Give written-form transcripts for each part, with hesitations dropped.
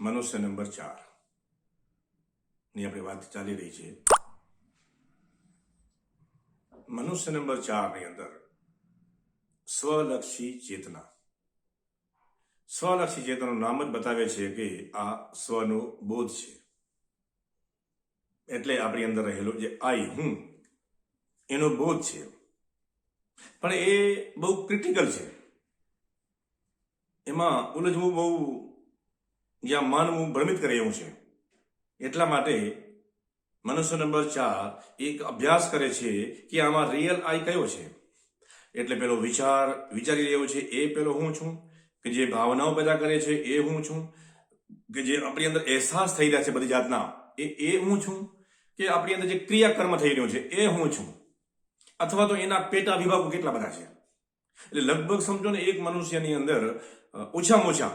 મનુષ્ય નંબર 4 ની આપણે વાત ચાલી રહી છે. મનુષ્ય નંબર 4 ની અંદર સ્વલક્ષી ચેતના. સ્વલક્ષી ચેતનાનું નામ જ બતાવે છે કે આ સ્વનો બોધ છે. એટલે આપણી અંદર રહેલો જે આઈ હું એનો બોધ છે, પણ એ બહુ ક્રિટિકલ છે. એમાં ઉલझવું બહુ જ્યાં માનવું ભ્રમિત કરે એવું છે. એટલા માટે મનુષ્ય નંબર 4 એક અભ્યાસ કરે છે કે આમાં રિયલ આઈ કયો છે. એટલે પેલો વિચારી રહ્યો છે એ પેલો હું છું, કે જે ભાવનાઓ પેદા કરે છે એ હું છું, કે જે આપણી અંદર અહેસાસ થઈ રહ્યા છે બધી જાતના એ હું છું, કે આપણી અંદર જે ક્રિયાકર્મ થઈ રહ્યું છે એ હું છું, અથવા તો એના પેટા વિભાગો કેટલા બધા છે. એટલે લગભગ સમજો ને એક મનુષ્યની અંદર ઓછામાં ઓછા,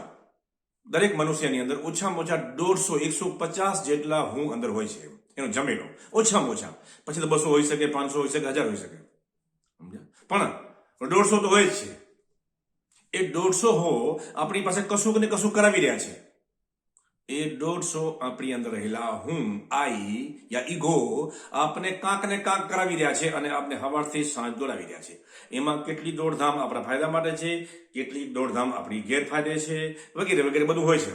દરેક મનુષ્યની અંદર ઓછામાં ઓછા 150 જેટલા હું અંદર હોય છે. એનો જમેલો ઓછામાં ઓછા, પછી તો 200 હોઈ શકે, 500 હોઈ શકે, 1000 હોઈ શકે, પણ 150 તો હોય જ છે. એ 150 આપણી પાસે કશુંક ને કશું કરાવી રહ્યા છે. એ 150 આપણી અંદર રહેલા હું આઈ યા ઈગો આપને કાંક ને કાંક કરાવી રહ્યા છે અને આપને સવારથી સાંજ દોડાવી રહ્યા છે. એમાં કેટલી દોડધામ આપણા ફાયદા માટે છે, કેટલી દોડધામ આપણી ગેરફાયદે છે, વગેરે વગેરે બધું હોય છે.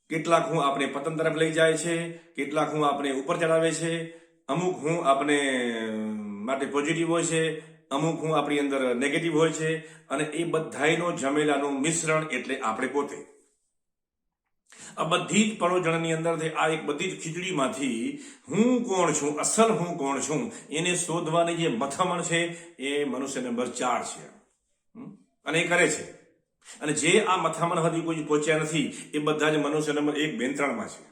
કેટલાક હું આપણે પતન તરફ લઈ જાય છે, કેટલાક હું આપણે ઉપર ચડાવે છે, અમુક હું આપણે માટે પોઝિટિવ હોય છે, અમુક હું આપણી અંદર નેગેટિવ હોય છે, અને એ બધાયનો જમેલાનું મિશ્રણ એટલે આપણે પોતે. આ બધી જ પરોજણની અંદરથી આ એક બધી જ ખીચડીમાંથી હું કોણ છું, અસલ હું કોણ છું, એને શોધવાની જે મથામણ છે એ મનુષ્ય નંબર 4 છે, અને એ કરે છે. અને જે આ મથામણ સુધી કોઈ પહોંચ્યા નથી એ બધા જ મનુષ્ય નંબર 1, 2, 3 છે.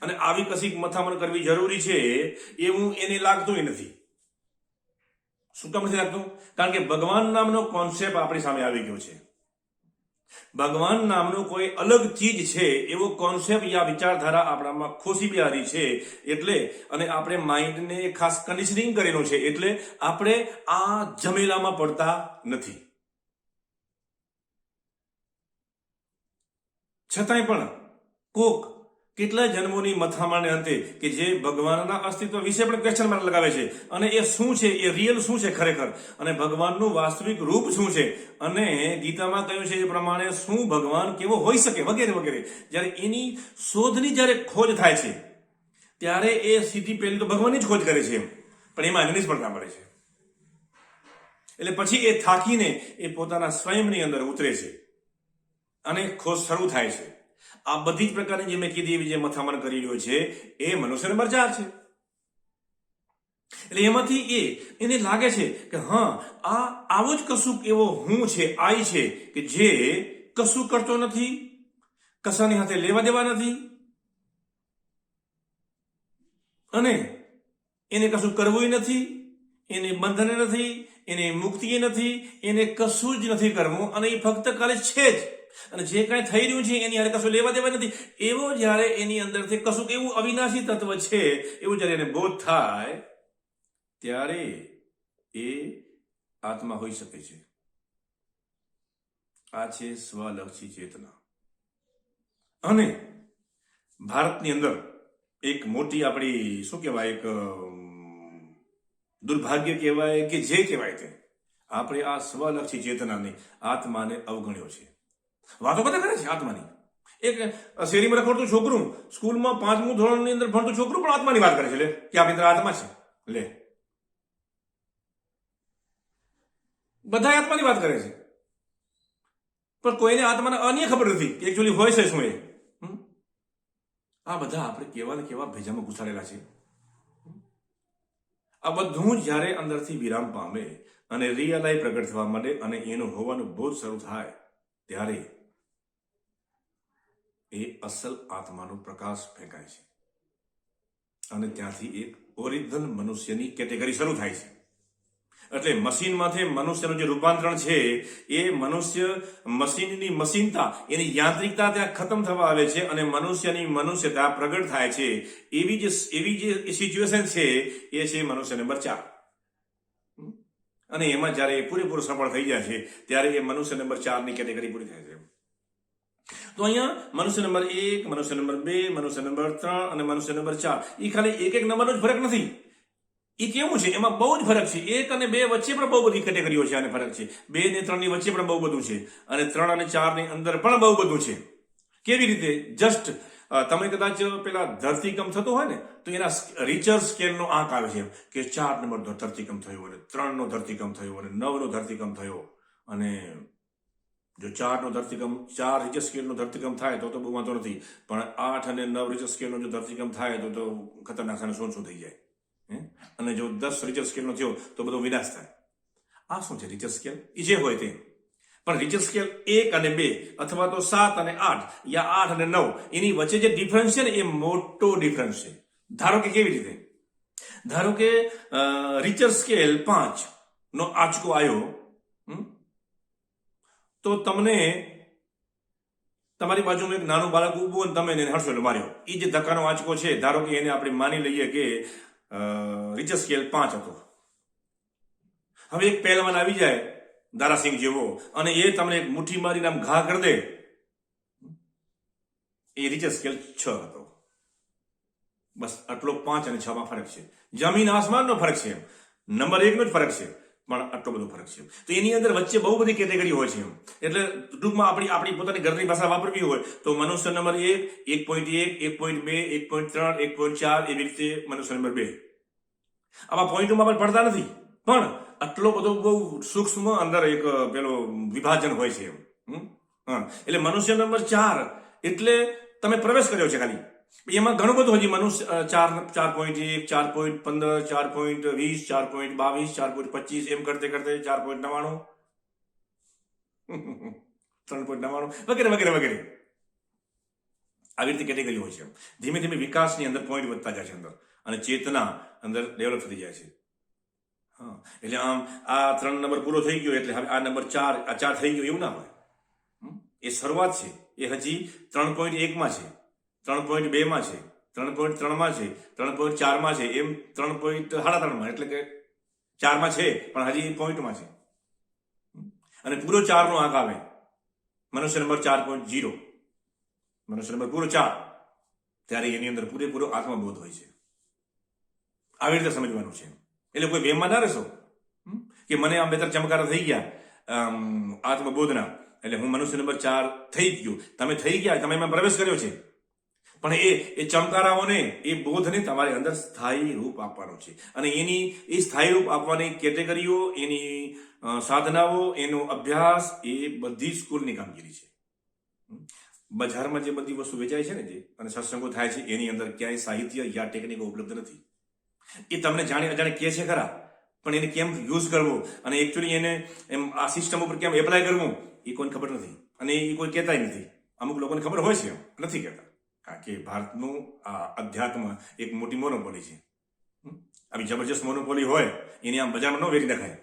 અને આવી કશીક મથામણ કરવી જરૂરી છે એવું એને લાગતું નથી. શું કામ નથી લાગતું? કારણ કે ભગવાન નામનો કોન્સેપ્ટ આપણી સામે આવી ગયો છે. ભગવાન નામનો કોઈ અલગ ચીજ છે એવો કોન્સેપ્ટ યા વિચારધારા આપણામાં ખોસી બિહારી છે. એટલે અને આપણે માઇન્ડને ખાસ કન્ડિશનિંગ કરેલું છે. એટલે આપણે આ જમેલામાં પડતા નથી. છતાંય પણ કોક કેટલા જન્મોની મથામણને અંતે કે જે ભગવાનના અસ્તિત્વ વિશે પણ ક્વેશ્ચન માર્ક લગાવે છે, અને એ શું છે, એ રિયલ શું છે ખરેખર, અને ભગવાનનું વાસ્તવિક રૂપ શું છે, અને ગીતામાં કહ્યું છે એ પ્રમાણે શું ભગવાન કેવો હોઈ શકે, વગેરે વગેરે. જ્યારે એની શોધની જ્યારે ખોજ થાય છે ત્યારે એ સીધી પહેલી તો ભગવાનની જ ખોજ કરે છે, પણ એમાં એને નિષ્ફળતા મળે છે. એટલે પછી એ થાકીને એ પોતાના સ્વયંની અંદર ઉતરે છે અને ખોજ શરૂ થાય છે. આ બધી જ પ્રકારની જે મેં કીધી એવી જે મથામણ કરી રહ્યો છે એ મનુષ્ય નંબર 4 છે. એટલે એમાંથી એને લાગે છે કે હા, આ આવો જ કશુંક એવો હું છે, આઈ છે, કે જે કશું કરતો નથી, કશાની સાથે લેવા દેવા નથી, અને એને કશું કરવું નથી, એને બંધન નથી, એને મુક્તિ નથી, એને કશું જ નથી કરવું, અને એ ફક્ત કાલે છે જ. અને જે કાંઈ થઈ રહ્યું છે એની હારે કશું લેવા દેવા નથી. એવો જ્યારે એની અંદરથી કશુંક એવું અવિનાશી તત્વ છે એવું જ્યારે એને બોધ થાય ત્યારે એ આત્મા હોઈ શકે છે. આ છે સ્વલક્ષી ચેતના. અને ભારતની અંદર એક મોટી આપણી શું કહેવાય, એક દુર્ભાગ્ય કહેવાય કે જે કહેવાય તે, આપણે આ સ્વલક્ષી ચેતનાને આત્માને અવગણ્યો છે. વાતો બધા કરે છે આત્માની. એક શેરીમાં રખડતું છોકરું, સ્કૂલમાં 5મું ધોરણની અંદર ભણતું છોકરું પણ આત્માની વાત કરે છે. લે કે આપણી અંદર આત્મા છે. લે બધા આત્માની વાત કરે છે, પણ કોઈને આત્માને અન્ય ખબર નથી કે એકચ્યુઅલી હોય છે શું એ. આ બધા આપણે કેવા ને કેવા ભેજામાં ઘુસાડેલા છે. આ બધું જ્યારે અંદરથી વિરામ પામે અને રિયલાઇઝ પ્રગટ થવા માંડે અને એનું હોવાનું બોધ શરૂ થાય ત્યારે એ અસલ આત્માનો પ્રકાશ ફેંકાય છે, અને ત્યાંથી એક ઓરિજિનલ મનુષ્યની કેટેગરી શરૂ થાય છે. એટલે મશીનમાંથી મનુષ્યનું જે રૂપાંતરણ છે એ મનુષ્ય મશીનની મશીનતા, એની યાંત્રિકતા ત્યાં ખતમ થવા આવે છે, અને મનુષ્યની મનુષ્યતા પ્રગટ થાય છે. એવી જે સિચ્યુએશન છે એ છે મનુષ્ય નંબર 4. અને એમાં જ્યારે એ પૂરેપૂરો સફળ થઈ જાય છે ત્યારે એ મનુષ્ય નંબર 4 ની કેટેગરી પૂરી થાય છે. તો અહીંયા મનુષ્ય નંબર 1, મનુષ્ય નંબર 2, મનુષ્ય નંબર 3 અને મનુષ્ય નંબર 4 એ ખાલી એક નંબરનો જ ફરક નથી. એ કેવું છે, એમાં બહુ જ ફરક છે. 1 અને 2 વચ્ચે પણ બહુ બધી કેટેગરીઓ છે અને ફરક છે. 2 ને 3 ની વચ્ચે પણ બહુ બધું છે અને 3 અને 4 ની અંદર પણ બહુ બધું છે. કેવી રીતે? જસ્ટ તમે કદાચ પેલા ધરતીકંપ થતો હોય ને તો એના રિચર સ્કેલનો આંક આવે છે કે 4 નંબરનો ધરતીકંપ થયો અને 3 નો ધરતીકંપ થયો અને 9 નો ધરતીકંપ થયો. અને જો 4 નો ધરતીકંપ 4 રિચર સ્કેલનો ધરતીકંપ થાય તો બહુ વાંધો નથી, પણ 8 અને 9 રિચર સ્કેલનો જો ધરતીકંપ થાય તો ખતરનાક અને શું થઈ જાય. અને જો 10 રિચર સ્કેલનો થયો તો બધો વિનાશ થાય. આ શું છે રિચર સ્કેલ? એ જે હોય તે. પણ રિચર સ્કેલ 1 અને 2 અથવા તો 7 અને 8 યા 8 અને 9 એની વચ્ચે જે ડિફરન્સ છે ને એ મોટો ડિફરન્સ છે. ધારો કે કેવી રીતે? ધારો કે રિચર સ્કેલ 5 નો આંચકો આવ્યો તો તમને તમારી બાજુમાં એક નાનું બાળક ઊભું અને તમે એને હર્ષોલ માર્યો. એ જે ધક્કાનો આંચકો છે, ધારો કે એને આપણે માની લઈએ કે રિચર સ્કેલ 5 હતો. હવે એક પહેલવાન આવી જાય દારાસિંહ જેવો અને એ તમને એક મુઠ્ઠી મારીને આમ ઘા કરી દે, એ રિચર સ્કેલ 6 હતો. બસ આટલો 5 અને 6 માં ફરક છે. જમીન આસમાનનો ફરક છે. નંબર 1 નો જ ફરક છે, પણ આટલો બધો ફરક છે. તો એની અંદર વચ્ચે બહુ બધી કેટેગરી હોય છે. એટલે ટૂંકમાં આપણી પોતાની ઘરની ભાષા વાપરવી હોય તો મનુષ્ય નંબર 1, 1.1, 1.2, 1.3, 1.4 એવી રીતે મનુષ્ય નંબર 2. આવા પોઈન્ટોમાં પણ પડતા નથી, પણ આટલો બધો બહુ સૂક્ષ્મ અંદર એક પેલો વિભાજન હોય છે. એટલે મનુષ્ય નંબર 4 એટલે તમે પ્રવેશ કર્યો છે ખાલી. એમાં ઘણું બધું હજી મનુષ્ય 4.1, 4.15, 4.20, 4.22, 4.25 એમ કરતે 4.99, 3.99 વગેરે વગેરે વગેરે આવી રીતે કેટેગરી હોય છે. ધીમે ધીમે વિકાસની અંદર પોઈન્ટ વધતા જાય છે અંદર અને ચેતના અંદર ડેવલપ થતી જાય છે. એટલે આમ આ 3 નંબર પૂરો થઈ ગયો એટલે હવે આ નંબર 4 આ 4 થઈ ગયો એવું ના હોય. એ શરૂઆત છે. એ હજી 3.1 માં છે, 3.2 માં છે, 3.3 માં છે, 3.4 માં છે, એમ 3.3 માં, એટલે કે 4 માં છે પણ હજી પોઈન્ટમાં છે. અને પૂરો 4 નો આંક આવે મનુષ્ય નંબર 4.0, મનુષ્ય નંબર પૂરો 4, ત્યારે એની અંદર પૂરેપૂરો આત્મબોધ હોય છે. આવી રીતે સમજવાનું છે. એટલે કોઈ વેમમાં ના રહેશો કે મને આમ 2-3 ચમકારા થઈ ગયા આત્મબોધના એટલે હું મનુષ્ય નંબર 4 થઈ ગયો. તમે થઈ ગયા, તમે એમાં પ્રવેશ કર્યો છે, પણ એ ચમકારાઓને એ બોધને તમારી અંદર સ્થાયી રૂપ આપવાનો છે. અને એની એ સ્થાયી રૂપ આપવાની કેટેગરીઓ, એની સાધનાઓ, એનો અભ્યાસ એ બધી સ્કૂલની કામગીરી છે. બજારમાં જે બધી વસ્તુ વેચાય છે ને જે અને સત્સંગો થાય છે એની અંદર ક્યાંય સાહિત્ય યા ટેકનિકો ઉપલબ્ધ નથી. એ તમને જાણે અજાણે કહે છે ખરા, પણ એને કેમ યુઝ કરવો અને એકચ્યુઅલી એને એમ આ સિસ્ટમ ઉપર કેમ એપ્લાય કરવું એ કોઈને ખબર નથી. અને એ કોઈ કહેતા નથી. અમુક લોકોને ખબર હોય છે, નથી કહેતા. કારણ કે ભારતનું આ અધ્યાત્મ એક મોટી મોનોપોલી છે. આવી જબરજસ્ત મોનોપોલી હોય એની આમ બજારમાં ન વેરી દેખાય.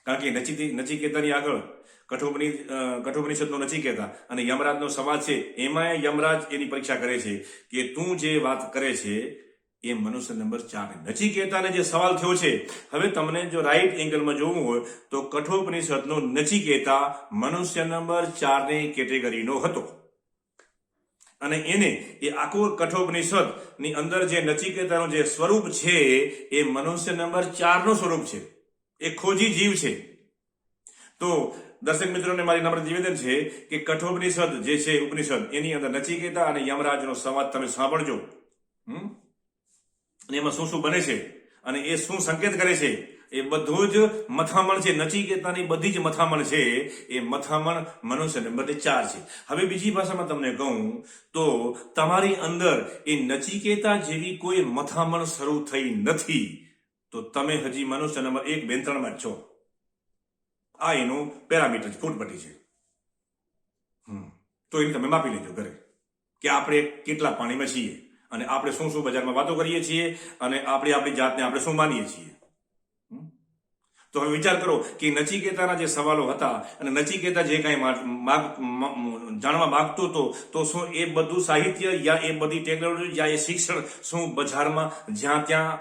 કારણ કે નચિકેતાની આગળ કઠોપનિષદનો નચિકેતા અને યમરાજનો સંવાદ છે. એમાં યમરાજ એની પરીક્ષા કરે છે કે તું જે વાત કરે છે એ મનુષ્ય નંબર 4 નચિકેતાને જે સવાલ થયો છે. હવે તમને જો રાઈટ એંગલમાં જોવું હોય તો કઠોપનિષદનો નચિકેતા મનુષ્ય નંબર 4 ની કેટેગરીનો હતો. અને એને એ આખો કઠોપનિષદ ની અંદર જે નચિકેતાનું જે સ્વરૂપ છે એ મનુષ્ય નંબર 4 નું સ્વરૂપ છે. એ ખોજી જીવ છે. તો દર્શક મિત્રોને મારી નમ્ર નિવેદન છે કે કઠોપનિષદ જે છે ઉપનિષદ એની અંદર નચિકેતા અને યમરાજનો સંવાદ તમે સાંભળજો. અને એમાં શું શું બને છે અને એ શું સંકેત કરે છે એ બધું જ મથામણ છે. નચિકેતાની બધી જ મથામણ છે એ મથામણ મનુષ્ય નંબર 4 છે. હવે બીજી ભાષામાં તમને કહું તો તમારી અંદર એ નચિકેતા જેવી કોઈ મથામણ શરૂ થઈ નથી તો તમે હજી મનુષ્ય નંબર 1, 2, 3 માં જ છો. આ એનું પેરામીટર ફૂટપટ્ટી છે. તો એને તમે માપી લેજો ઘરે કે આપણે કેટલા પાણીમાં છીએ અને આપણે શું શું બજારમાં વાતો કરીએ છીએ અને આપણે આપણી જાતને આપણે શું માનીએ છીએ. તો હવે વિચાર કરો કે નચિકેતાના જે સવાલો હતા અને નચિકેતા જે કાંઈ જાણવા માંગતો હતો તો શું એ બધું સાહિત્ય યા એ બધી ટેકનોલોજી યા એ શિક્ષણ શું બજારમાં જ્યાં ત્યાં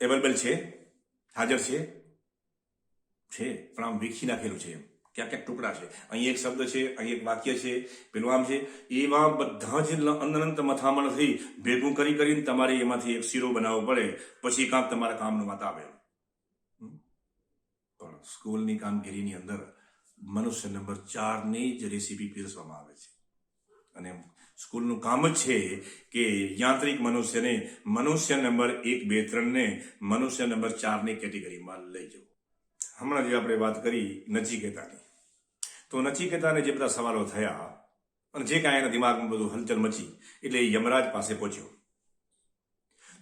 અવેલેબલ છે, હાજર છે? પણ આમ વીખી નાખેલું છે. ક્યાંક ક્યાંક ટુકડા છે, અહીં એક શબ્દ છે, અહીં એક વાક્ય છે, પેલું આમ છે. એવા બધા જ અનંત મથામણથી ભેગું કરીને તમારે એમાંથી એક શીરો બનાવવો પડે, પછી કાંક તમારા કામનું વાત આવે. પણ સ્કૂલની કામગીરીની અંદર મનુષ્ય નંબર 4ની જ રેસીપી પીરસવામાં આવે છે. અને સ્કૂલનું કામ જ છે કે યાંત્રિક મનુષ્યને મનુષ્ય નંબર 1, 2, 3 ને મનુષ્ય નંબર 4ની કેટેગરીમાં લઈ જવું. હમણાં જે આપણે વાત કરી નચિકેતાની, તો નચિકેતાને જે બધા સવાલો થયા અને જે કાંઈ એના દિમાગમાં બધું હલચલ મચી, એટલે એ યમરાજ પાસે પહોંચ્યો.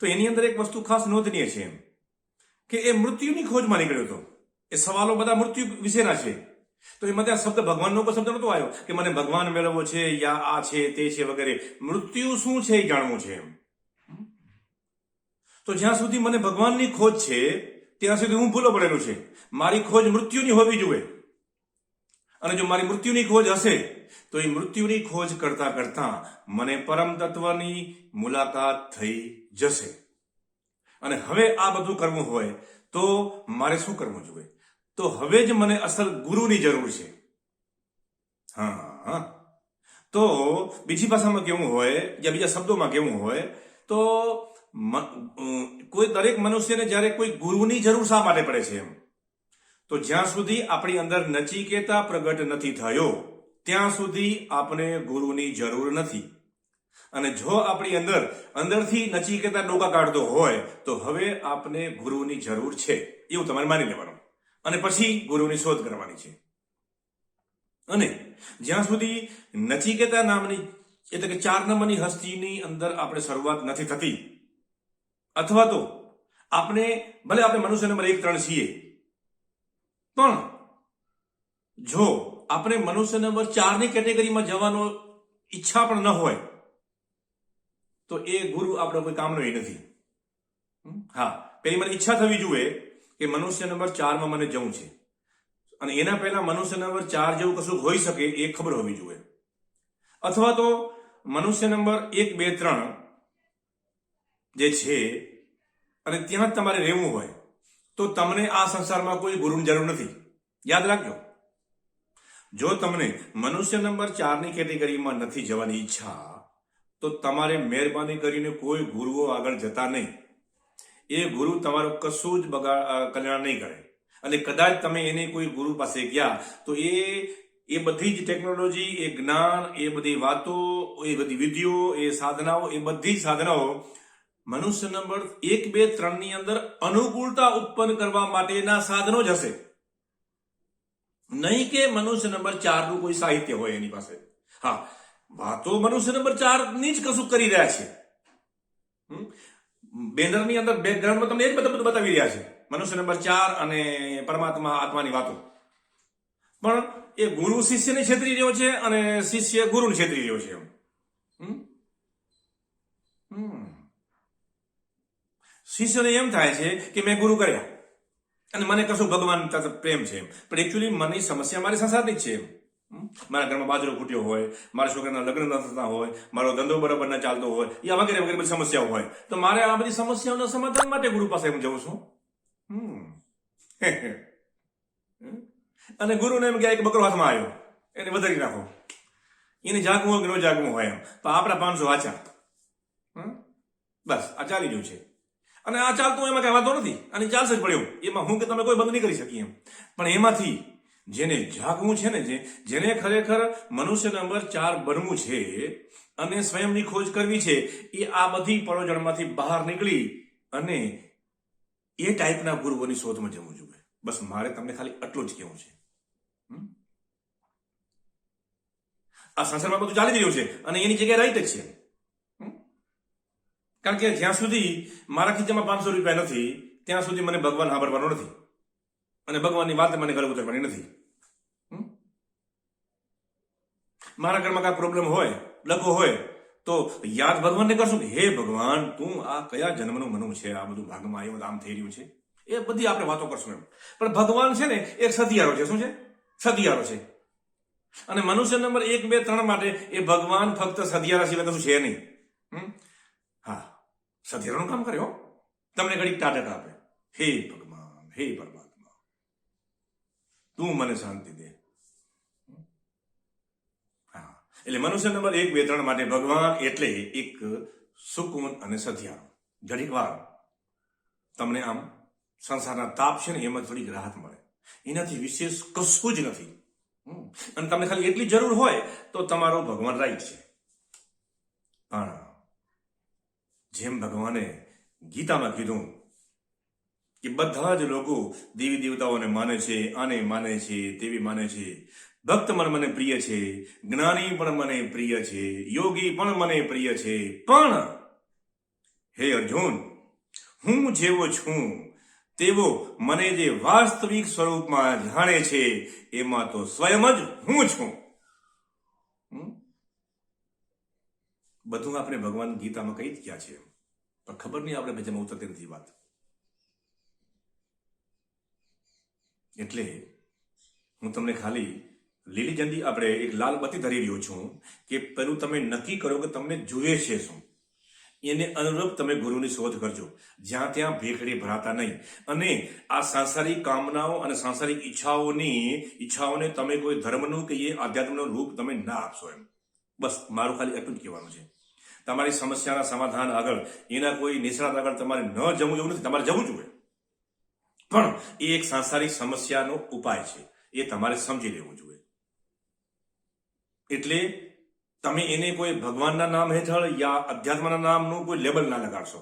તો એની અંદર એક વસ્તુ ખાસ નોંધનીય છે એમ કે એ મૃત્યુની ખોજમાં નીકળ્યો હતો. એ સવાલો બધા મૃત્યુ વિશેના છે. તો એમાં ત્યાં શબ્દ ભગવાનનો કોઈ શબ્દ નતો આવ્યો કે મને ભગવાન મેળવવો છે યા આ છે તે છે વગેરે. મૃત્યુ શું છે એ જાણવું છે એમ. તો જ્યાં સુધી મને ભગવાનની ખોજ છે ત્યાં સુધી હું ભૂલો પડેલું છે. મારી ખોજ મૃત્યુની હોવી જોઈએ. અને જો મારી મૃત્યુની ખોજ હશે તો એ મૃત્યુની ખોજ કરતા કરતા મને પરમ તત્વની મુલાકાત થઈ જશે. અને હવે આ બધું કરવું હોય તો મારે શું કરવું જોઈએ? તો હવે જ મને અસલ ગુરુની જરૂર છે. હા, તો બીજી ભાષામાં કેવું હોય યા બીજા શબ્દોમાં કેવું હોય તો કોઈ દરેક મનુષ્યને જ્યારે કોઈ ગુરુની જરૂર શા માટે પડે છે એમ? તો જ્યાં સુધી આપણી અંદર નચિકેતા પ્રગટ નથી થયો ત્યાં સુધી આપણે ગુરુની જરૂર નથી. અને જો આપણી અંદરથી નચિકેતા ડોકા કાઢતો હોય તો હવે આપને ગુરુની જરૂર છે એવું તમારે માની લેવાનું. અને પછી ગુરુની શોધ કરવાની છે. અને જ્યાં સુધી નચિકેતા નામની એટલે કે 4 નંબરની હસ્તીની અંદર આપણે શરૂઆત નથી થતી, અથવા તો આપણે ભલે આપણે મનુષ્ય નંબર 1, 3 છીએ, પણ જો આપણે મનુષ્ય નંબર 4ની કેટેગરીમાં જવાનો ઈચ્છા પણ ન હોય તો એ ગુરુ આપણો કોઈ કામનો નથી. હા, પેલી મને ઈચ્છા થવી જોઈએ કે મનુષ્ય નંબર 4માં મને જવું છે, અને એના પહેલા મનુષ્ય નંબર 4 જેવું કશું હોઈ શકે એ ખબર હોવી જોઈએ. અથવા તો મનુષ્ય નંબર 1, 2, 3 જે છે અને ત્યાં તમારે રહેવું હોય તો તમને આ સંસારમાં કોઈ ગુરુની જરૂર નથી. યાદ રાખજો, જો તમને મનુષ્ય નંબર 4ની કેટેગરીમાં નથી જવાની ઈચ્છા તો તમારે મહેરબાની કરીને કોઈ ગુરુઓ આગળ જતા નહીં. એ ગુરુ તમારો કશું જ કલ્યાણ નહીં કરે. અને કદાચ તમે એને કોઈ ગુરુ પાસે ગયા તો એ બધી જ ટેકનોલોજી, એ જ્ઞાન, એ બધી વાતો, એ બધી વિધિઓ, એ સાધનાઓ, એ બધી જ સાધનાઓ મનુષ્ય નંબર 1, 2, 3ની અંદર અનુકૂળતા ઉત્પન્ન કરવા માટેના સાધનો જ હશે. નહીં કે મનુષ્ય નંબર 4નું કોઈ સાહિત્ય હોય એની પાસે. હા, વાતો મનુષ્ય નંબર 4ની જ કશું કરી રહ્યા છે. બેનરની અંદર બેકગ્રાઉન્ડમાં તમને એ જ બધું બતાવી રહ્યા છે, મનુષ્ય નંબર 4 અને પરમાત્મા આત્માની વાતો. પણ એ ગુરુ શિષ્યને છેતરી રહ્યો છે અને શિષ્ય ગુરુને છેતરી રહ્યો છે. શિષ્યને એમ થાય છે કે મેં ગુરુ કર્યા અને મને કશું ભગવાન પ્રેમ છે, પણ એકચ્યુઅલી મને સમસ્યા મારી સંસારની જ છે. મારા ઘરમાં બાજરો ફૂટ્યો હોય, મારા છોકરાના લગ્ન ન થતા હોય, મારો ધંધો બરાબર ન ચાલતો હોય, યા વગેરે વગેરે બધી સમસ્યાઓ હોય, તો મારે આ બધી સમસ્યાઓના સમાધાન માટે ગુરુ પાસે હું જઉં છું. અને ગુરુને એમ કે એક બકરો હાથમાં આવ્યો એને વધારી નાખો, એને જાગવું હોય કે ન જાગવું હોય એમ, તો આપણા 500 વાંચા, બસ આ ચાલી રહ્યું છે. અને આ ચાલતું એમાં કઈ વાંધો નથી, અને ચાલશે જ પડ્યું, એમાં હું કે તમે કોઈ બંધ નહીં કરી શકીએ એમ. પણ એમાંથી જેને જાગવું છે ને, જેને ખરેખર મનુષ્ય નંબર 4 બનવું છે અને સ્વયંની ખોજ કરવી છે, એ આ બધી પળોજણમાંથી બહાર નીકળી અને એ ટાઈપના ગુરુઓની શોધમાં જવું જોઈએ. બસ મારે તમને ખાલી આટલું જ કહેવું છે. આ સંસારમાં બધું ચાલી રહ્યું છે અને એની જગ્યાએ રાઈટ જ છે. કારણ કે જ્યાં સુધી મારા ખીચામાં 500 રૂપિયા નથી ત્યાં સુધી મને ભગવાન સાંભળવાનો નથી, અને ભગવાનની વાત મને ઘરે ઉતરવાની નથી. મારા ઘરમાં કાંઈ પ્રોબ્લેમ હોય, લખો હોય, તો યાદ ભગવાનને કરશું કે હે ભગવાન, તું આ કયા જન્મનું મનુ છે, આ બધું ભાગમાં આવ્યું, આમ થઈ રહ્યું છે, એ બધી આપણે વાતો કરશું એમ. પણ ભગવાન છે ને એક સધિયારો છે. શું છે? સધિયારો છે. અને મનુષ્ય નંબર 1, 2, 3 માટે એ ભગવાન ફક્ત સધિયારા સિવાય કશું છે નહીં. હા, સધિયારાનું કામ કરે હો, તમને ઘડીક ટાટક આપે. હે ભગવાન, હે પરમાત્મા, તું મને શાંતિ દે, એટલે મનુષ્ય નંબર 1, 2, 3 માટે ભગવાન એટલે એક સુકૂન અને સધિયારો. ઘડીક વાર તમને આમ સંસારના તાપ છે ને એમાં થોડીક રાહત મળે, એનાથી વિશેષ કશું જ નથી. અને તમને ખાલી એટલી જરૂર હોય તો તમારો ભગવાન રાઈટ છે. પણ જેમ ભગવાને ગીતામાં કીધું કે બધા જ લોકો દેવી દેવતાઓને માને છે, આને માને છે, તેવી માને છે, ભક્ત પણ મને પ્રિય છે, જ્ઞાની પણ મને પ્રિય છે, યોગી પણ મને પ્રિય છે, પણ હે અર્જુન, હું જેવો છું તેવો મને જે વાસ્તવિક સ્વરૂપમાં જાણે છે એમાં તો સ્વયં જ હું છું. બધું આપણે ભગવાન ગીતામાં કહી જ ગયા છે, પણ ખબર નહીં આપણે જેમાં ઉતરતી નથી વાત. એટલે હું તમને ખાલી લીલી ઝંડી આપણે એક લાલ બત્તી ધરી રહ્યો છું કે પેલું તમે નક્કી કરો કે તમને જોઈએ છે શું, એને અનુરૂપ તમે ગુરુની શોધ કરજો. જ્યાં ત્યાં ભેખડી ભરાતા નહીં. અને આ સાંસારિક કામનાઓ અને સાંસારિક ઈચ્છાઓને તમે કોઈ ધર્મનું કે એ આધ્યાત્મનું રૂપ તમે ના આપશો. એમ બસ મારું ખાલી એટલું જ કહેવાનું છે. તમારી સમસ્યાના સમાધાન આગળ એના કોઈ નિષ્ણાત આગળ તમારે ન જવું એવું નથી, તમારે જવું જોઈએ. પણ એ એક સાંસારિક સમસ્યાનો ઉપાય છે, એ તમારે સમજી લેવું જોઈએ. એટલે તમે એને કોઈ ભગવાનના નામ હેઠળ યા અધ્યાત્મના નામનું કોઈ લેબલ ના લગાડશો.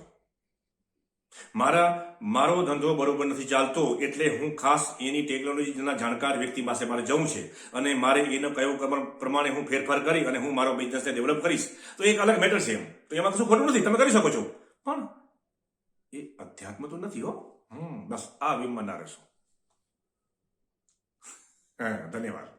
મારો ધંધો બરોબર નથી ચાલતો એટલે હું ખાસ એની ટેકનોલોજીના જાણકાર વ્યક્તિ પાસે મારે જવું છે અને મારે એનો કયો પ્રમાણે હું ફેરફાર કરી અને હું મારો બિઝનેસને ડેવલપ કરીશ, તો એક અલગ મેટર છે. એમ તો એમાં કશું ખોટું નથી, તમે કરી શકો છો, પણ એ અધ્યાત્મ તો નથી હો. બસ આ વિમમાં ના રહેશો. ધન્યવાદ.